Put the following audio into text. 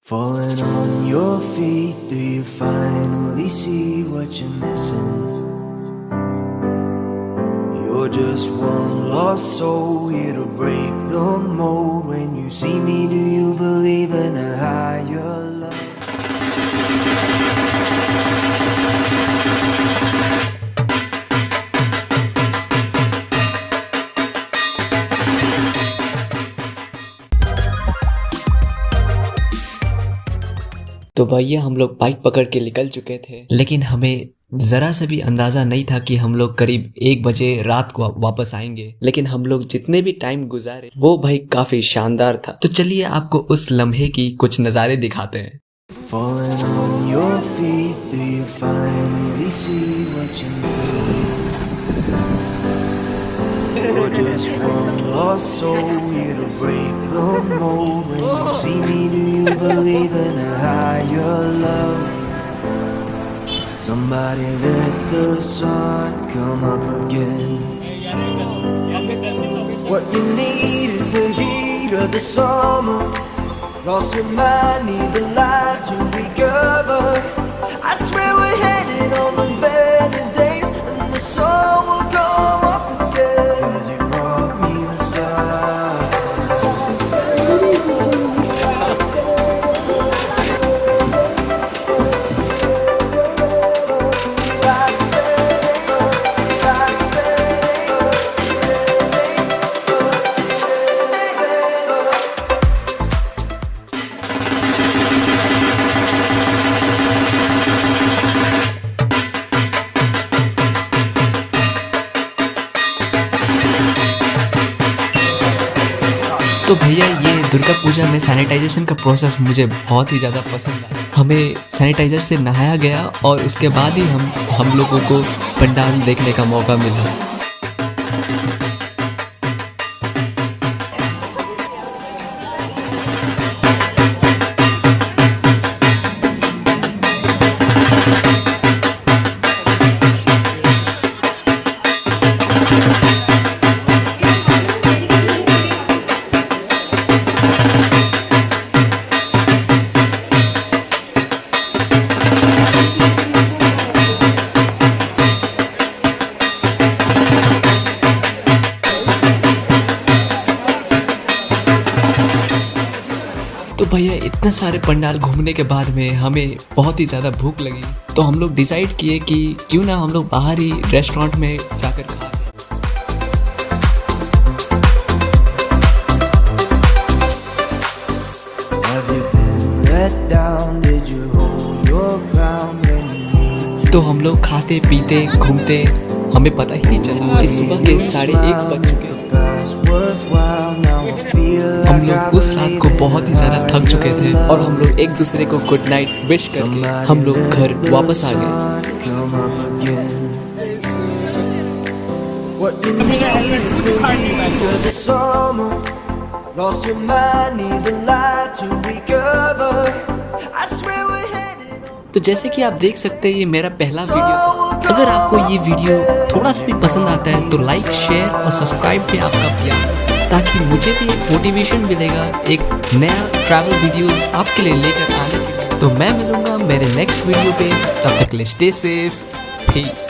Falling on your feet, do you finally see what you're missing? You're just one lost soul here to break the mold. When you see me, do you believe in a higher love? तो भैया हम लोग bike पकड़ के निकल चुके थे, लेकिन हमें जरा सा भी अंदाजा नहीं था कि हम लोग करीब 1 बजे रात को वापस आएंगे। लेकिन हम लोग जितने भी टाइम गुजारे वो भाई काफी शानदार था। तो चलिए आपको उस लम्हे की कुछ नज़ारे दिखाते हैं। Falling on your feet, do you finally see what you're missing? You're just one lost soul here to break the mold. When you see me, do you believe in a higher love? Somebody let the sun come up again. What you need is the heat of the summer. Lost your mind, need the light to recover. I swear we're headed on the better days, and the sun will come up again. 'Cause you brought me the sun. तो भैया ये दुर्गा पूजा में sanitisation का process मुझे बहुत ही ज़्यादा पसंद आया। हमें सैनिटाइजर से नहाया गया और उसके बाद ही हम लोगों को पंडाल देखने का मौका मिला। तो भैया इतने सारे पंडाल घूमने के बाद में हमें बहुत ही ज़्यादा भूख लगी, तो हम लोग डिसाइड किए कि क्यों ना हम लोग बाहर ही रेस्टोरेंट में जाकर खा लें। तो हम लोग खाते पीते घूमते हमें पता ही नहीं चला कि सुबह के 1:30 बज चुके। हम लोग उस रात को बहुत ही ज़्यादा थक चुके थे और हम लोग एक दूसरे को गुड नाइट विश करके हम लोग घर वापस आ गए। तो जैसे कि आप देख सकते हैं ये मेरा पहला वीडियो था। अगर आपको ये वीडियो थोड़ा सा भी पसंद आता है तो लाइक शेयर और सब्सक्राइब पे आपका प्यार, ताकि मुझे भी एक मोटिवेशन मिलेगा एक नया ट्रैवल वीडियोस आपके लिए लेकर आने के लिए। तो मैं मिलूंगा मेरे नेक्स्ट वीडियो पे, तब तक के लिए स्टे सेफ, पीस।